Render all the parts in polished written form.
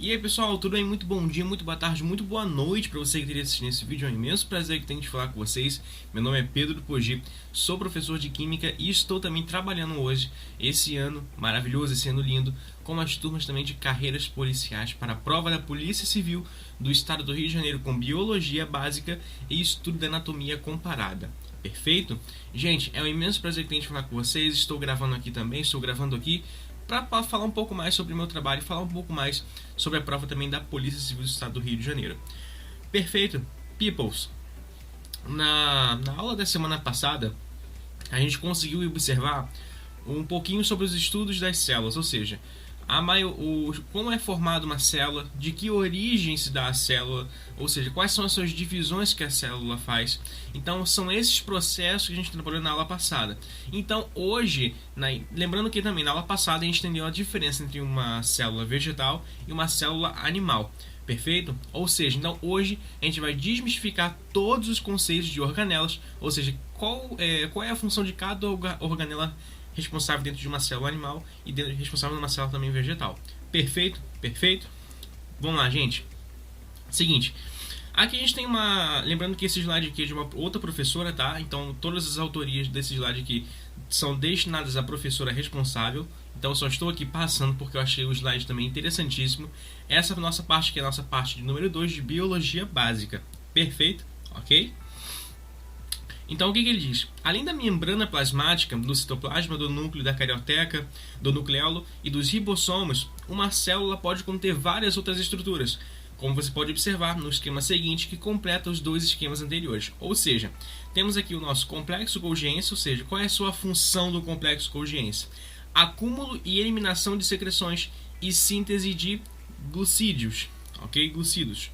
E aí pessoal, tudo bem? Muito bom dia, muito boa tarde, muito boa noite para você que teria assistido esse vídeo. É um imenso prazer que tenho de falar com vocês. Meu nome é Pedro Poggi, sou professor de Química e estou também trabalhando hoje, esse ano maravilhoso, esse ano lindo, com as turmas também de carreiras policiais para a prova da Polícia Civil do Estado do Rio de Janeiro com Biologia Básica e Estudo da Anatomia Comparada. Perfeito? Gente, é um imenso prazer que tenho de falar com vocês. Estou gravando aqui para falar um pouco mais sobre o meu trabalho e falar um pouco mais sobre a prova também da Polícia Civil do Estado do Rio de Janeiro. Perfeito? Peoples, na aula da semana passada, a gente conseguiu observar um pouquinho sobre os estudos das células, ou seja, como é formada uma célula, de que origem se dá a célula, ou seja, quais são as suas divisões que a célula faz. Então são esses processos que a gente trabalhou na aula passada. Então hoje, lembrando que também na aula passada a gente entendeu a diferença entre uma célula vegetal e uma célula animal. Perfeito? Ou seja, então hoje a gente vai desmistificar todos os conceitos de organelas, ou seja, qual é a função de cada organela responsável dentro de uma célula animal e responsável numa célula também vegetal. Perfeito? Perfeito? Vamos lá, gente. Seguinte, aqui a gente tem lembrando que esse slide aqui é de uma outra professora, tá? Então todas as autorias desse slide aqui são destinadas à professora responsável. Então eu só estou aqui passando porque eu achei o slide também interessantíssimo. Essa nossa parte aqui é a nossa parte de número 2 de Biologia Básica. Perfeito? Ok? Então o que ele diz? Além da membrana plasmática, do citoplasma, do núcleo da carioteca, do nucleolo e dos ribossomos, uma célula pode conter várias outras estruturas, como você pode observar no esquema seguinte, que completa os dois esquemas anteriores. Ou seja, temos aqui o nosso complexo Golgiense, ou seja, qual é a sua função do complexo Golgiense? Acúmulo e eliminação de secreções e síntese de glucídeos, ok? Glucídeos.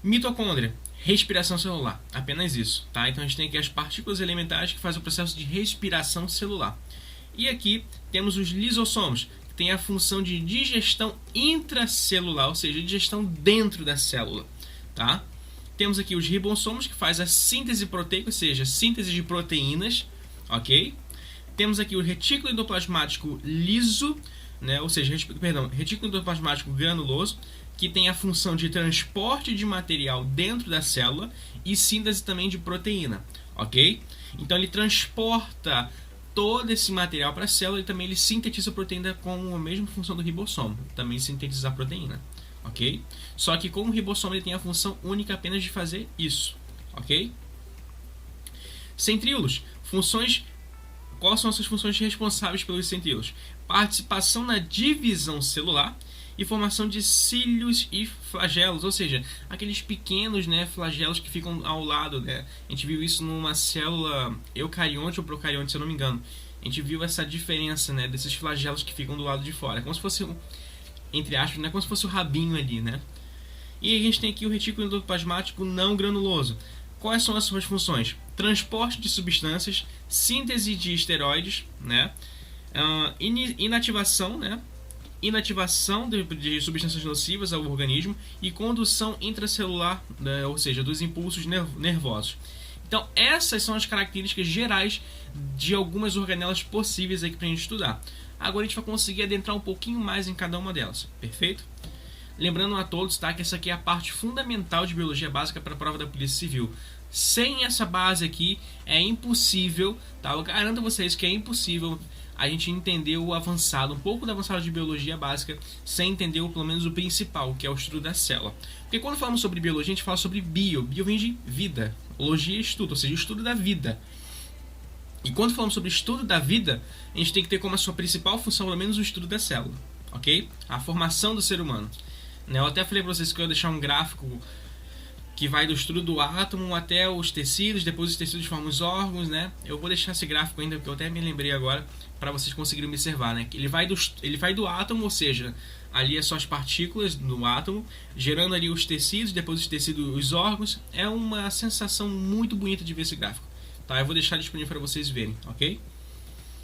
Mitocôndria, respiração celular, apenas isso, tá? Então a gente tem aqui as partículas elementares que fazem o processo de respiração celular. E aqui temos os lisossomos, que tem a função de digestão intracelular, ou seja, digestão dentro da célula, tá? Temos aqui os ribossomos, que faz a síntese proteica, ou seja, síntese de proteínas, ok? Temos aqui o retículo endoplasmático liso, né? Ou seja, retículo endoplasmático granuloso, que tem a função de transporte de material dentro da célula e síntese também de proteína, ok? Então ele transporta todo esse material para a célula e também ele sintetiza a proteína com a mesma função do ribossomo, também sintetizar a proteína, ok? Só que com o ribossomo ele tem a função única apenas de fazer isso, ok? Centríolos, funções. Quais são as suas funções responsáveis pelos centríolos? Participação na divisão celular e formação de cílios e flagelos, ou seja, aqueles pequenos, né, flagelos que ficam ao lado, né? A gente viu isso numa célula eucarionte ou procarionte, se eu não me engano. A gente viu essa diferença, né, desses flagelos que ficam do lado de fora, como se fosse, entre aspas, né, como se fosse o rabinho ali, né? E a gente tem aqui o retículo endoplasmático não granuloso. Quais são as suas funções? Transporte de substâncias, síntese de esteroides, né? Inativação, né? Inativação de substâncias nocivas ao organismo e condução intracelular, né? Ou seja, dos impulsos nervosos. Então, essas são as características gerais de algumas organelas possíveis aqui para a gente estudar. Agora a gente vai conseguir adentrar um pouquinho mais em cada uma delas, perfeito? Lembrando a todos, tá, que essa aqui é a parte fundamental de Biologia Básica para a prova da Polícia Civil. Sem essa base aqui é impossível, tá? Eu garanto a vocês que é impossível a gente entender o avançado, um pouco do avançado de Biologia Básica, sem entender pelo menos o principal, que é o estudo da célula. Porque quando falamos sobre biologia, a gente fala sobre bio. Bio vem de vida. Logia é estudo, ou seja, o estudo da vida. E quando falamos sobre estudo da vida, a gente tem que ter como a sua principal função, pelo menos, o estudo da célula, ok? A formação do ser humano. Eu até falei para vocês que eu ia deixar um gráfico que vai do estudo do átomo até os tecidos, depois os tecidos formam os órgãos, né? Eu vou deixar esse gráfico ainda, porque eu até me lembrei agora, para vocês conseguirem observar, né? Ele vai do átomo, ou seja, ali é só as partículas do átomo, gerando ali os tecidos, depois os tecidos, os órgãos. É uma sensação muito bonita de ver esse gráfico, tá? Eu vou deixar disponível para vocês verem, ok?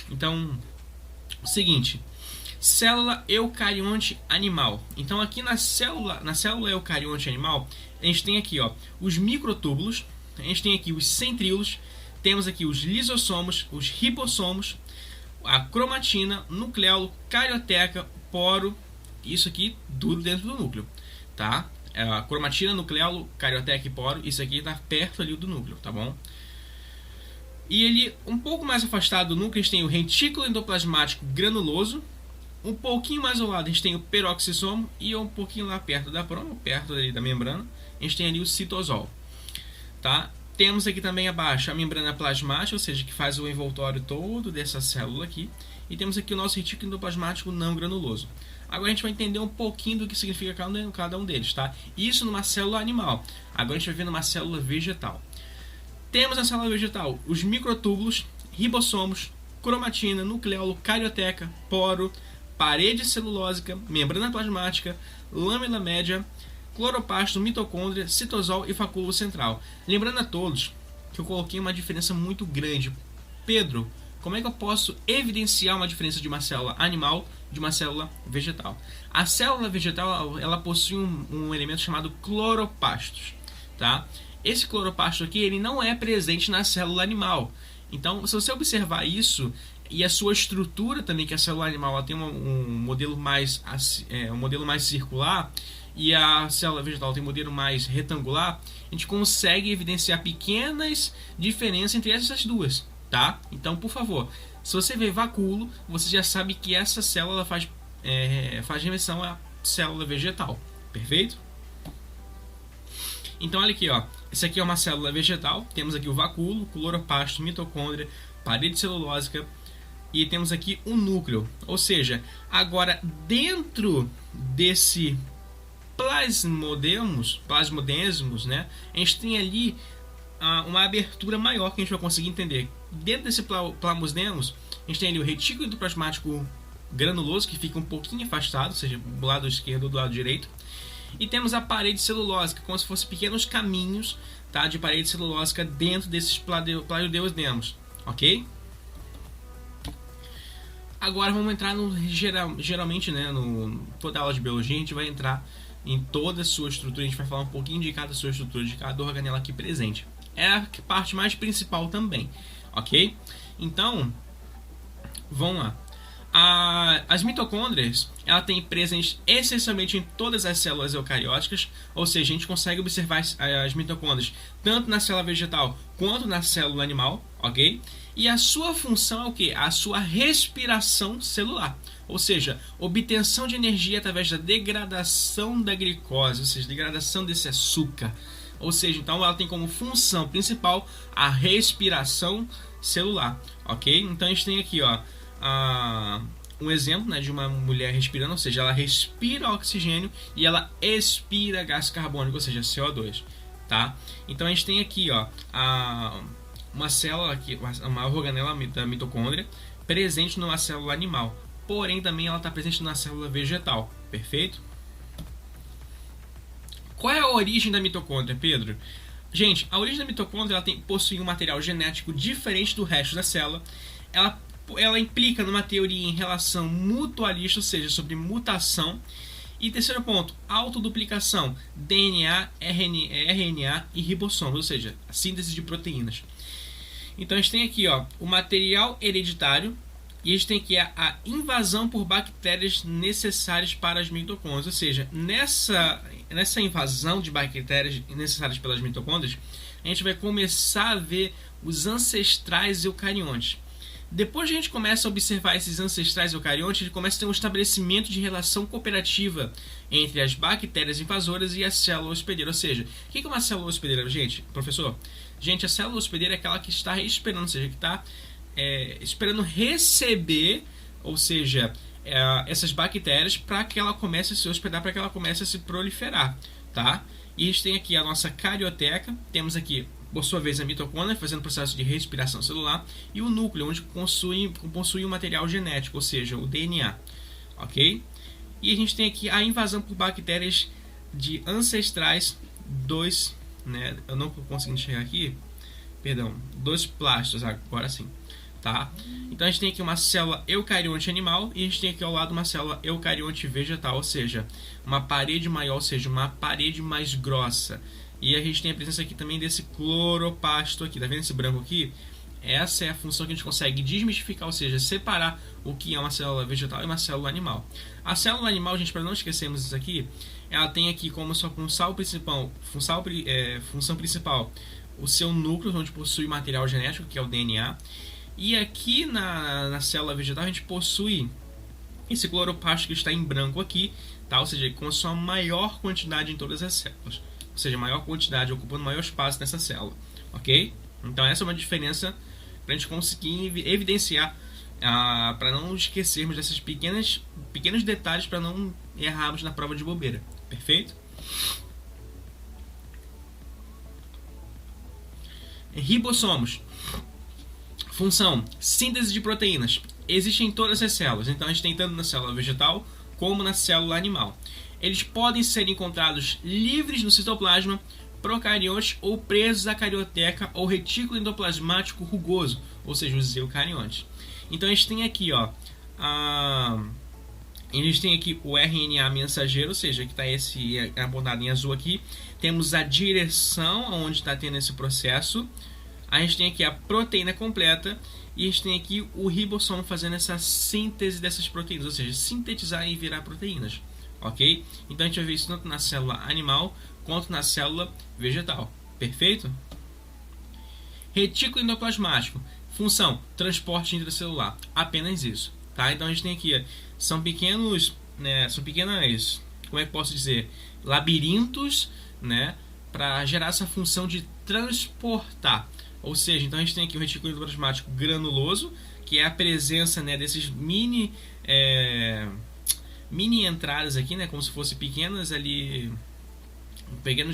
Então, o seguinte... Célula eucarionte animal. Então aqui na célula eucarionte animal, a gente tem aqui, ó, os microtúbulos, a gente tem aqui os centríolos, temos aqui os lisossomos, os ribossomos, a cromatina, nucleolo, carioteca, poro, isso aqui tudo dentro do núcleo, tá? A cromatina, nucleolo, carioteca e poro, isso aqui está perto ali do núcleo, tá bom? E ele, um pouco mais afastado do núcleo, a gente tem o retículo endoplasmático granuloso. Um pouquinho mais ao lado a gente tem o peroxisomo. E um pouquinho lá perto da promo, perto ali da membrana, a gente tem ali o citosol, tá? Temos aqui também abaixo a membrana plasmática, ou seja, que faz o envoltório todo dessa célula aqui. E temos aqui o nosso retículo endoplasmático não granuloso. Agora a gente vai entender um pouquinho do que significa cada um deles, tá? Isso numa célula animal. Agora a gente vai ver numa célula vegetal. Temos na célula vegetal os microtúbulos, ribossomos, cromatina, nucleolo, carioteca, poro, parede celulósica, membrana plasmática, lâmina média, cloroplasto, mitocôndria, citosol e facúolo central. Lembrando a todos que eu coloquei uma diferença muito grande. Pedro, como é que eu posso evidenciar uma diferença de uma célula animal de uma célula vegetal? A célula vegetal ela possui um elemento chamado cloroplastos, tá? Esse cloroplasto aqui ele não é presente na célula animal. Então, se você observar isso e a sua estrutura também, que a célula animal ela tem um modelo mais circular e a célula vegetal tem um modelo mais retangular, a gente consegue evidenciar pequenas diferenças entre essas duas, tá? Então, por favor, se você vê vacúolo, você já sabe que essa célula faz remissão à célula vegetal, perfeito? Então, olha aqui, ó. Essa aqui é uma célula vegetal. Temos aqui o vacúolo, cloroplasto, mitocôndria, parede celulósica e temos aqui o núcleo. Ou seja, agora dentro desse plasmodesmos, né, a gente tem ali uma abertura maior que a gente vai conseguir entender. Dentro desse plasmodesmos, a gente tem ali o retículo endoplasmático granuloso, que fica um pouquinho afastado, ou seja, do lado esquerdo ou do lado direito. E temos a parede celulósica, como se fossem pequenos caminhos, tá, de parede celulósica dentro desses plagiodesmos, ok? Agora vamos entrar geralmente, né, toda aula de biologia a gente vai entrar em toda a sua estrutura, a gente vai falar um pouquinho de cada sua estrutura, de cada organela aqui presente. É a parte mais principal também, ok? Então, vamos lá. As mitocôndrias, ela tem presente essencialmente em todas as células eucarióticas, ou seja, a gente consegue observar as mitocôndrias tanto na célula vegetal quanto na célula animal, ok? E a sua função é o que? A sua respiração celular, ou seja, obtenção de energia através da degradação da glicose, ou seja, degradação desse açúcar. Ou seja, então ela tem como função principal a respiração celular, ok? Então a gente tem aqui, ó, um exemplo, né, de uma mulher respirando, ou seja, ela respira oxigênio e ela expira gás carbônico, ou seja, CO2, tá? Então a gente tem aqui, ó, uma célula aqui, uma organela da mitocôndria presente numa célula animal, porém também ela está presente na célula vegetal, perfeito? Qual é a origem da mitocôndria, Pedro? Gente, a origem da mitocôndria ela possui um material genético diferente do resto da célula. Ela implica numa teoria em relação mutualista, ou seja, sobre mutação. E terceiro ponto, autoduplicação, DNA, RNA e ribossomos, ou seja, a síntese de proteínas. Então a gente tem aqui, ó, o material hereditário e a gente tem aqui a invasão por bactérias necessárias para as mitocôndrias, ou seja, nessa invasão de bactérias necessárias pelas mitocôndrias, a gente vai começar a ver os ancestrais eucariontes. Depois que a gente começa a observar esses ancestrais eucariontes, a gente começa a ter um estabelecimento de relação cooperativa entre as bactérias invasoras e a célula hospedeira. Ou seja, o que é uma célula hospedeira, gente? Professor? Gente, a célula hospedeira é aquela que está esperando, ou seja, que está esperando receber, ou seja, essas bactérias para que ela comece a se hospedar, para que ela comece a se proliferar, tá? E a gente tem aqui a nossa carioteca, temos aqui, por sua vez, a mitocôndria fazendo o processo de respiração celular e o núcleo, onde possui um material genético, ou seja, o DNA, ok? E a gente tem aqui a invasão por bactérias de ancestrais dos, né? Eu não consigo enxergar aqui, perdão, dos plastos, agora sim, tá? Então a gente tem aqui uma célula eucarionte animal e a gente tem aqui ao lado uma célula eucarionte vegetal, ou seja, uma parede maior, ou seja, uma parede mais grossa. E a gente tem a presença aqui também desse cloroplasto aqui, tá vendo esse branco aqui? Essa é a função que a gente consegue desmistificar, ou seja, separar o que é uma célula vegetal e uma célula animal. A célula animal, gente, para não esquecermos isso aqui, ela tem aqui como sua função principal o seu núcleo, onde possui material genético, que é o DNA. E aqui na célula vegetal a gente possui esse cloroplasto que está em branco aqui, tá? Ou seja, com a sua maior quantidade em todas as células. Ou seja, maior quantidade, ocupando maior espaço nessa célula. Ok? Então essa é uma diferença para a gente conseguir evidenciar, para não esquecermos desses pequenos detalhes, para não errarmos na prova de bobeira. Perfeito? Ribossomos. Função: síntese de proteínas. Existem em todas as células. Então a gente tem tanto na célula vegetal como na célula animal. Eles podem ser encontrados livres no citoplasma, procariontes ou presos à carioteca ou retículo endoplasmático rugoso, ou seja, os eucariontes. Então a gente tem aqui, o RNA mensageiro, ou seja, que está esse apontado em azul aqui. Temos a direção onde está tendo esse processo. A gente tem aqui a proteína completa e a gente tem aqui o ribossomo fazendo essa síntese dessas proteínas, ou seja, sintetizar e virar proteínas, ok? Então a gente vai ver isso tanto na célula animal quanto na célula vegetal, perfeito? Retículo endoplasmático, função: transporte intracelular, apenas isso, tá? Então a gente tem aqui, são pequenas, como é que posso dizer, labirintos, né, para gerar essa função de transportar. Ou seja, então a gente tem aqui o retículo endoplasmático granuloso, que é a presença, né, desses mini entradas aqui, né, como se fossem pequenos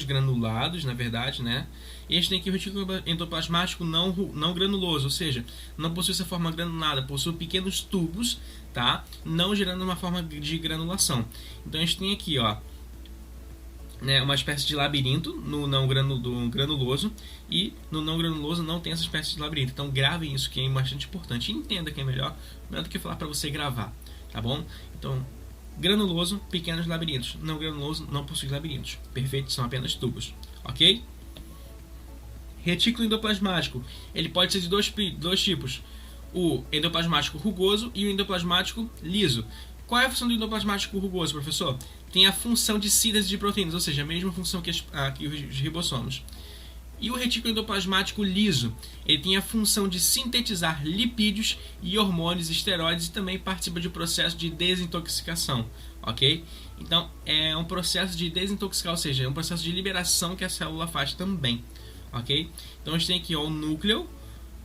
granulados, na verdade, né? E a gente tem aqui o retículo endoplasmático não granuloso, ou seja, não possui essa forma granulada, possui pequenos tubos, tá? Não gerando uma forma de granulação. Então a gente tem aqui, né, uma espécie de labirinto no granuloso, e no não granuloso não tem essa espécie de labirinto. Então gravem isso, que é bastante importante. Entenda que é melhor do que falar para você gravar, tá bom? Então, granuloso, pequenos labirintos. Não granuloso, não possui labirintos. Perfeito? São apenas tubos, ok? Retículo endoplasmático, ele pode ser de dois tipos: o endoplasmático rugoso e o endoplasmático liso. Qual é a função do endoplasmático rugoso, professor? Tem a função de síntese de proteínas, ou seja, a mesma função que os ribossomos. E o retículo endoplasmático liso, ele tem a função de sintetizar lipídios e hormônios, esteroides, e também participa de processo de desintoxicação, ok? Então é um processo de desintoxicar, ou seja, é um processo de liberação que a célula faz também, ok? Então a gente tem aqui o núcleo,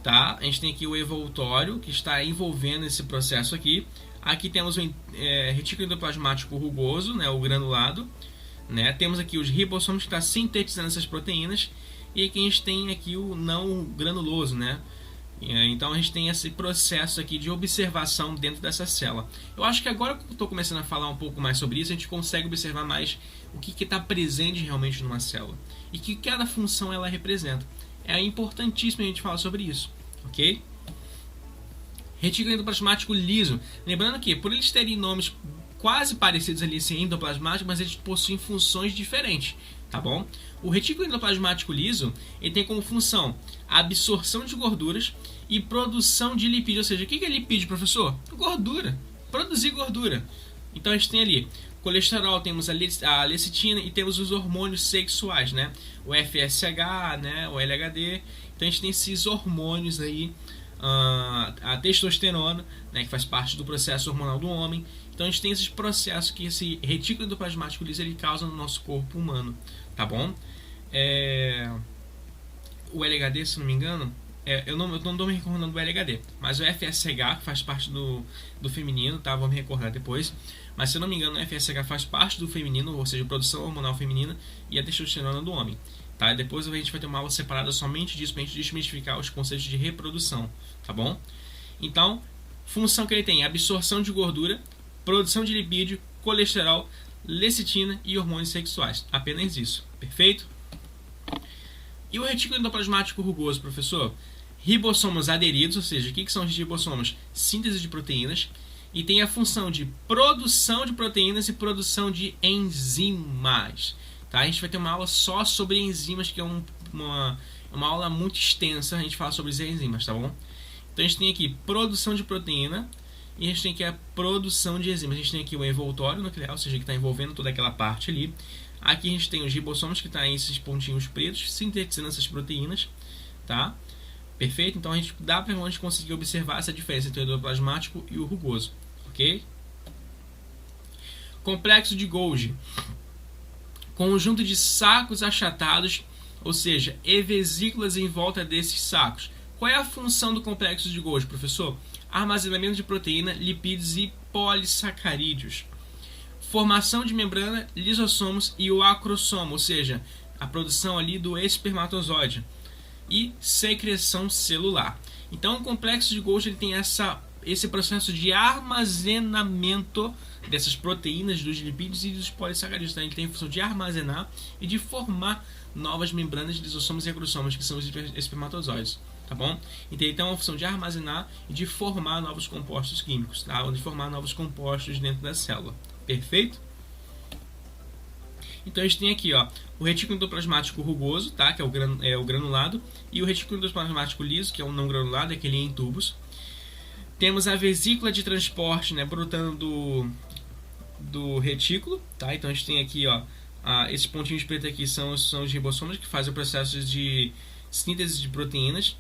tá? A gente tem aqui o envoltório que está envolvendo esse processo aqui. Aqui temos o retículo endoplasmático rugoso, né, o granulado, né? Temos aqui os ribossomos que está sintetizando essas proteínas, e aqui a gente tem aqui o não granuloso, né? Então a gente tem esse processo aqui de observação dentro dessa célula. Eu acho que agora que eu estou começando a falar um pouco mais sobre isso, a gente consegue observar mais o que está presente realmente numa célula e que cada função ela representa. É importantíssimo a gente falar sobre isso, ok? Retículo endoplasmático liso. Lembrando que, por eles terem nomes quase parecidos ali, assim, endoplasmático, mas eles possuem funções diferentes, tá bom? O retículo endoplasmático liso, ele tem como função a absorção de gorduras e produção de lipídio. Ou seja, o que é lipídio, professor? Gordura. Produzir gordura. Então a gente tem ali colesterol, temos a lecitina e temos os hormônios sexuais, né? O FSH, né? O LHD. Então a gente tem esses hormônios aí, a testosterona, né, que faz parte do processo hormonal do homem. Então a gente tem esses processos que esse retículo endoplasmático liso ele causa no nosso corpo humano, tá bom? O LHD, se não me engano, eu não estou me recordando do LHD, mas o FSH, que faz parte do feminino, tá? Vou me recordar depois. Mas se eu não me engano, o FSH faz parte do feminino, ou seja, produção hormonal feminina, e a testosterona do homem. Tá? Depois a gente vai ter uma aula separada somente disso, para a gente desmistificar os conceitos de reprodução, tá bom? Então, função que ele tem: absorção de gordura, produção de lipídio, colesterol, lecitina e hormônios sexuais. Apenas isso, perfeito? E o retículo endoplasmático rugoso, professor? Ribossomos aderidos, ou seja, o que são os ribossomos? Síntese de proteínas, e tem a função de produção de proteínas e produção de enzimas. Tá? A gente vai ter uma aula só sobre enzimas, que é um uma aula muito extensa, a gente fala sobre as enzimas, tá bom? Então a gente tem aqui produção de proteína e a gente tem aqui a produção de enzimas. A gente tem aqui o envoltório nuclear, ou seja, que está envolvendo toda aquela parte ali. Aqui a gente tem os ribossomos, que está em esses pontinhos pretos, sintetizando essas proteínas, tá? Perfeito? Então dá para a gente conseguir observar essa diferença entre o endoplasmático e o rugoso, ok? Complexo de Golgi. Conjunto de sacos achatados, ou seja, e vesículas em volta desses sacos. Qual é a função do complexo de Golgi, professor? Armazenamento de proteína, lipídios e polissacarídeos. Formação de membrana, lisossomos e o acrossomo, ou seja, a produção ali do espermatozoide. E secreção celular. Então, o complexo de Golgi ele tem esse processo de armazenamento dessas proteínas, dos lipídios e dos polissacarídeos. Então, ele tem a função de armazenar e de formar novas membranas, lisossomos e acrossomos, que são os espermatozoides. Tá bom? Então ele tem uma função de armazenar e de formar novos compostos químicos, tá? Ou de formar novos compostos dentro da célula. Perfeito? Então a gente tem aqui, ó, o retículo endoplasmático rugoso, tá? Que é o granulado, e o retículo endoplasmático liso, que é o não granulado, é aquele em tubos. Temos a vesícula de transporte, né, brotando do retículo, tá? Então a gente tem aqui, ó, esses pontinhos pretos aqui são os ribossomos que fazem o processo de síntese de proteínas.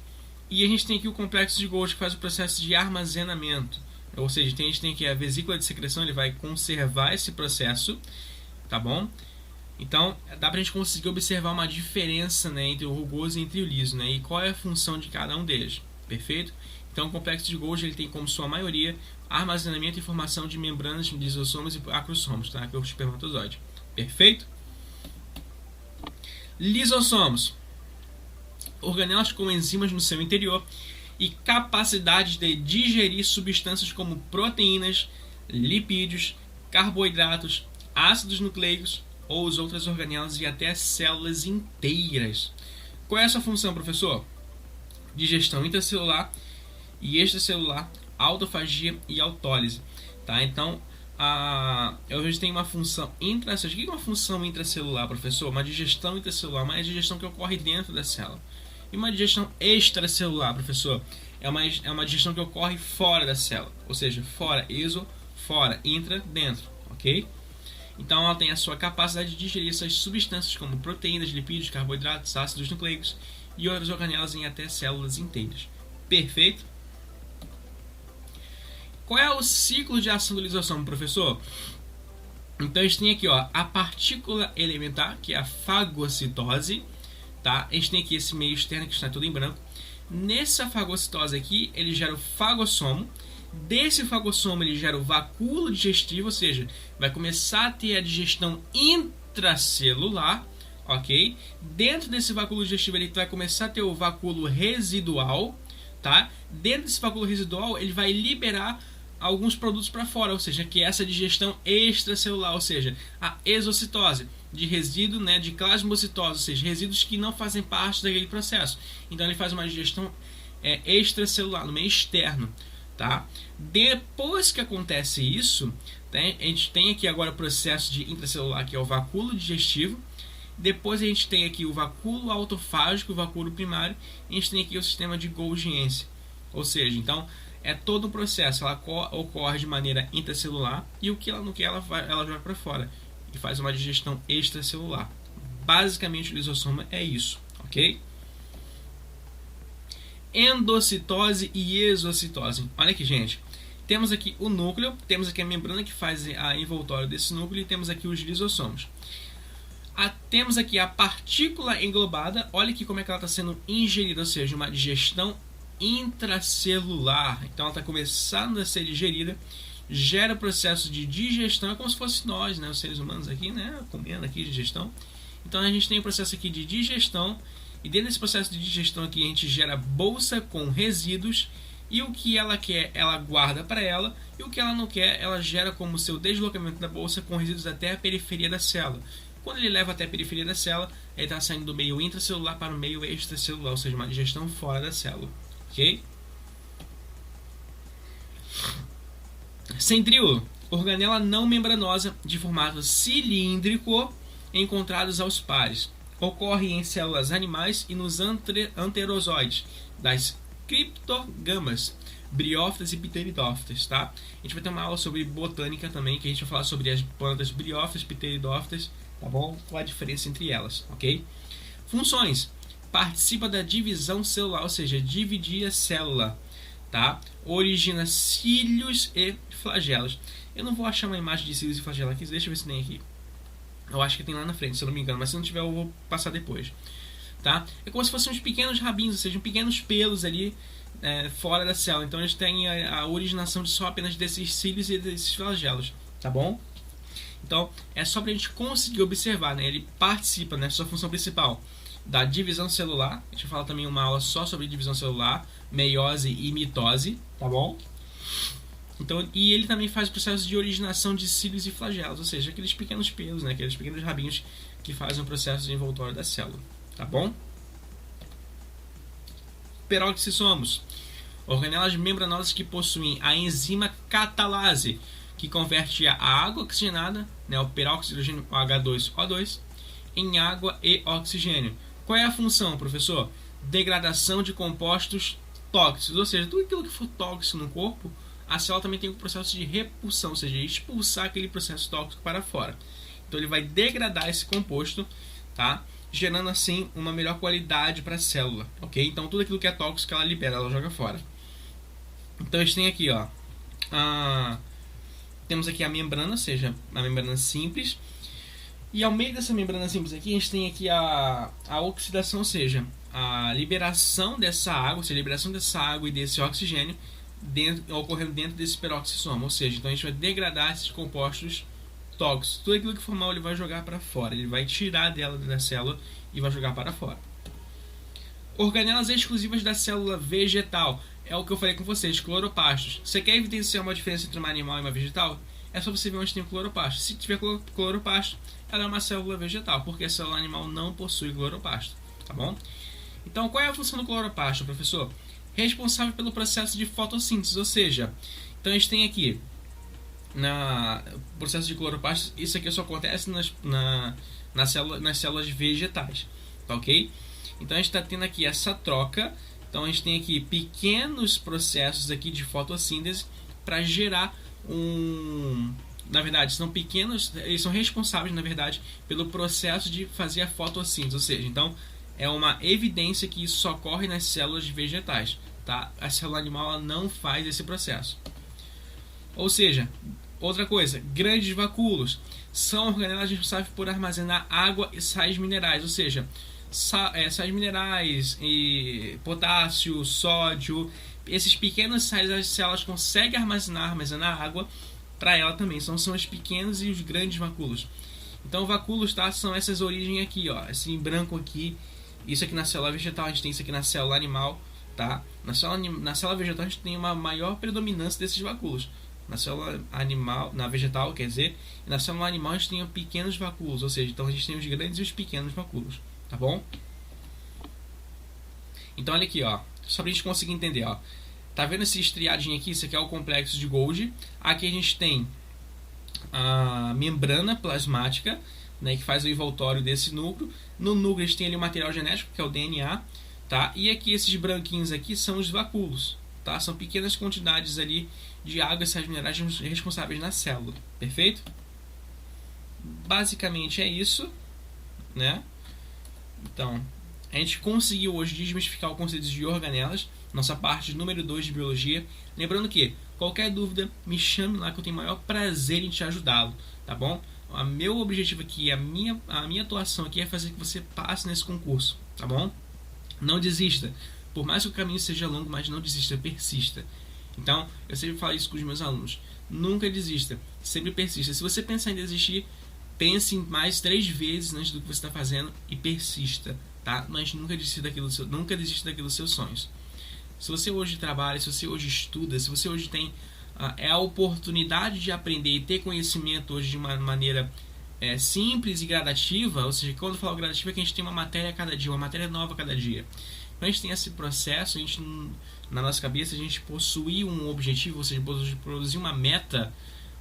E a gente tem aqui o complexo de Golgi que faz o processo de armazenamento. Ou seja, a gente tem aqui a vesícula de secreção, ele vai conservar esse processo, tá bom? Então, dá pra gente conseguir observar uma diferença, né, entre o rugoso e entre o liso, né? E qual é a função de cada um deles, perfeito? Então, o complexo de Golgi ele tem como sua maioria armazenamento e formação de membranas, lisossomos e acrossomos, tá? Que é o espermatozoide, perfeito? Lisossomos. Organelas com enzimas no seu interior e capacidade de digerir substâncias como proteínas, lipídios, carboidratos, ácidos nucleicos ou as outras organelas e até células inteiras. Qual é a sua função, professor? Digestão intracelular e extracelular, autofagia e autólise. Tá? Então, hoje tem uma função intracelular. O que é uma função intracelular, professor? Uma digestão intracelular, uma digestão que ocorre dentro da célula. E uma digestão extracelular, professor, é uma digestão que ocorre fora da célula. Ou seja, fora, fora, intra, dentro, ok? Então ela tem a sua capacidade de digerir essas substâncias como proteínas, lipídios, carboidratos, ácidos nucleicos e outras organelas em até células inteiras. Perfeito? Qual é o ciclo de ação do lisossomo, professor? Então a gente tem aqui, ó, a partícula elementar, que é a fagocitose. Tá? A gente tem aqui esse meio externo que está tudo em branco. Nessa fagocitose aqui, ele gera o fagossomo. Desse fagossomo, ele gera o vacúolo digestivo, ou seja, vai começar a ter a digestão intracelular, ok? Dentro desse vacúolo digestivo, ele vai começar a ter o vacúolo residual, tá? Dentro desse vacúolo residual, ele vai liberar alguns produtos para fora, ou seja, que é essa digestão extracelular, ou seja, a exocitose de resíduo, né, de plasmocitose, ou seja, resíduos que não fazem parte daquele processo. Então ele faz uma digestão extracelular, no meio externo, tá? Depois que acontece isso, né, a gente tem aqui agora o processo de intracelular, que é o vacúolo digestivo. Depois a gente tem aqui o vacúolo autofágico, o vacúolo primário, e a gente tem aqui o sistema de Golgiense. Ou seja, então é todo o processo, ela ocorre de maneira intracelular e o que ela não quer, ela joga para fora e faz uma digestão extracelular. Basicamente o lisossomo é isso, ok? Endocitose e exocitose. Olha aqui, gente. Temos aqui o núcleo, temos aqui a membrana que faz a envoltório desse núcleo e temos aqui os lisossomos. Temos aqui a partícula englobada, olha aqui como é que ela está sendo ingerida, ou seja, uma digestão intracelular. Então ela está começando a ser digerida, gera o processo de digestão, é como se fosse nós, né, os seres humanos aqui, né, comendo aqui digestão. Então a gente tem o processo aqui de digestão, e dentro desse processo de digestão aqui a gente gera bolsa com resíduos, e o que ela quer, ela guarda para ela, e o que ela não quer, ela gera como seu deslocamento da bolsa com resíduos até a periferia da célula. Quando ele leva até a periferia da célula, ele está saindo do meio intracelular para o meio extracelular, ou seja, uma digestão fora da célula. Ok? Centríolo, organela não membranosa de formato cilíndrico encontrados aos pares. ocorre em células animais e nos anterozoides das criptogamas, briófitas e pteridófitas, tá? A gente vai ter uma aula sobre botânica também, que a gente vai falar sobre as plantas briófitas e pteridófitas, tá bom? Qual a diferença entre elas, ok? Funções: participa da divisão celular, ou seja, dividir a célula, tá? Origina cílios e flagelos. Eu não vou achar uma imagem de cílios e flagelos aqui, deixa eu ver se tem aqui. Eu acho que tem lá na frente, se eu não me engano, mas se não tiver eu vou passar depois, tá? É como se fossem uns pequenos rabinhos, ou seja, pequenos pelos ali fora da célula. Então eles têm a originação de só apenas desses cílios e desses flagelos, tá bom? Então é só para a gente conseguir observar, né? Ele participa, né? Sua função principal da divisão celular. A gente fala também uma aula só sobre divisão celular, meiose e mitose, tá bom? Então, e ele também faz o processo de originação de cílios e flagelos, ou seja, aqueles pequenos pelos, né? Aqueles pequenos rabinhos que fazem o processo de envoltório da célula, tá bom? Peroxissomos: organelas membranosas que possuem a enzima catalase, que converte a água oxigenada, né, o peróxido de hidrogênio H2O2, em água e oxigênio. Qual é a função, professor? Degradação de compostos tóxicos, ou seja, tudo aquilo que for tóxico no corpo, a célula também tem um processo de repulsão, ou seja, expulsar aquele processo tóxico para fora. Então ele vai degradar esse composto, tá? Gerando assim uma melhor qualidade para a célula, ok? Então tudo aquilo que é tóxico ela libera, ela joga fora. Então a gente tem aqui, ó, temos aqui a membrana, ou seja, a membrana simples. E ao meio dessa membrana simples aqui, a gente tem aqui a oxidação, ou seja, a liberação dessa água, ou seja, a liberação dessa água e desse oxigênio ocorrendo dentro desse peroxissoma. Ou seja, então a gente vai degradar esses compostos tóxicos. Tudo aquilo que for mal ele vai jogar para fora, ele vai tirar dela da célula e vai jogar para fora. Organelas exclusivas da célula vegetal. É o que eu falei com vocês, cloroplastos. Você quer evidenciar uma diferença entre uma animal e uma vegetal? É só você ver onde tem o cloroplasto. Se tiver cloroplasto, ela é uma célula vegetal, porque a célula animal não possui cloroplasto, tá bom? Então, qual é a função do cloroplasto, professor? Responsável pelo processo de fotossíntese, ou seja, então a gente tem aqui no processo de cloroplasto, isso aqui só acontece nas células vegetais, tá ok? Então a gente está tendo aqui essa troca. Então a gente tem aqui pequenos processos aqui de fotossíntese para gerar na verdade, são pequenos, eles são responsáveis, na verdade, pelo processo de fazer a fotossíntese, ou seja, então é uma evidência que isso só ocorre nas células vegetais, tá? A célula animal ela não faz esse processo. Ou seja, outra coisa, grandes vacúolos são organelas responsáveis por armazenar água e sais minerais, ou seja, sais minerais, e potássio, sódio, esses pequenos sais as células conseguem armazenar água para ela também. São os pequenos e os grandes vacúolos. Então vacúolos, tá, são essas origens aqui, ó, esse em branco aqui, isso aqui na célula vegetal, a gente tem isso aqui na célula animal, tá? Na célula vegetal a gente tem uma maior predominância desses vacúolos. Na célula animal, na vegetal, quer dizer, e na célula animal a gente tem pequenos vacúolos, ou seja, então a gente tem os grandes e os pequenos vacúolos, tá bom? Então olha aqui, ó, só pra gente conseguir entender, ó. Tá vendo esse estriadinho aqui? Isso aqui é o complexo de Golgi. Aqui a gente tem a membrana plasmática, né, que faz o envoltório desse núcleo. No núcleo a gente tem ali o material genético, que é o DNA, tá? E aqui esses branquinhos aqui são os vacúolos, tá? São pequenas quantidades ali de água e sais minerais responsáveis na célula, perfeito? Basicamente é isso, né? Então, a gente conseguiu hoje desmistificar o conceito de organelas, nossa parte número 2 de biologia. Lembrando que, qualquer dúvida, me chame lá que eu tenho o maior prazer em te ajudá-lo, tá bom? O meu objetivo aqui, a minha atuação aqui é fazer que você passe nesse concurso, tá bom? Não desista. Por mais que o caminho seja longo, mas não desista, persista. Então, eu sempre falo isso com os meus alunos. Nunca desista, sempre persista. Se você pensar em desistir, pense mais 3 vezes antes do que você está fazendo e persista, tá? Mas nunca desista daquilo dos seus sonhos. Se você hoje trabalha, se você hoje estuda, se você hoje tem a oportunidade de aprender e ter conhecimento hoje de uma maneira simples e gradativa, ou seja, quando eu falo gradativa é que a gente tem uma matéria a cada dia, uma matéria nova a cada dia. Então a gente tem esse processo, a gente, na nossa cabeça, a gente possui um objetivo, ou seja, produzir uma meta,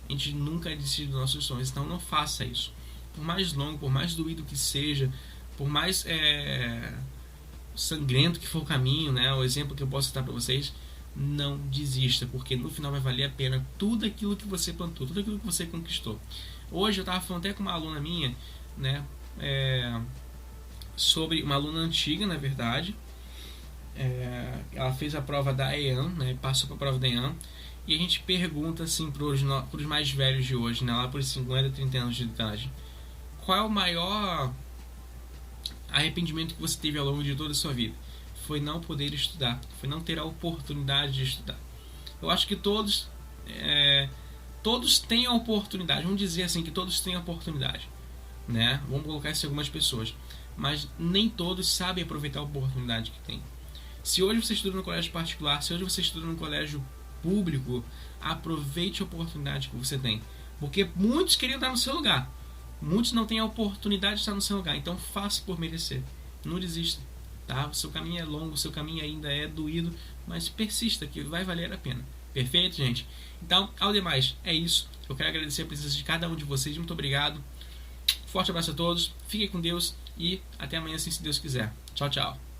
a gente nunca desiste dos nossos sonhos. Então não faça isso. Por mais longo, por mais doído que seja, Por mais sangrento que for o caminho, né, o exemplo que eu posso citar para vocês, não desista, porque no final vai valer a pena tudo aquilo que você plantou, tudo aquilo que você conquistou. Hoje eu estava falando até com uma aluna minha, né, sobre uma aluna antiga, na verdade. Ela fez a prova da EAN, né, passou para a prova da EAN, e a gente pergunta assim para os mais velhos de hoje, né, lá por 50, 30 anos de idade, qual é o maior arrependimento que você teve ao longo de toda a sua vida? Foi não poder estudar, foi não ter a oportunidade de estudar. Eu acho que todos têm a oportunidade, vamos dizer assim, que todos têm a oportunidade, né? Vamos colocar isso em algumas pessoas, mas nem todos sabem aproveitar a oportunidade que tem. Se hoje você estuda no colégio particular, se hoje você estuda no colégio público, aproveite a oportunidade que você tem, porque muitos queriam estar no seu lugar, muitos não têm a oportunidade de estar no seu lugar, então faça por merecer, não desista, tá? O seu caminho é longo, o seu caminho ainda é doído, mas persista que vai valer a pena. Perfeito, gente? Então, ao demais, é isso. Eu quero agradecer a presença de cada um de vocês, muito obrigado, forte abraço a todos, fiquem com Deus e até amanhã, assim, se Deus quiser. Tchau, tchau.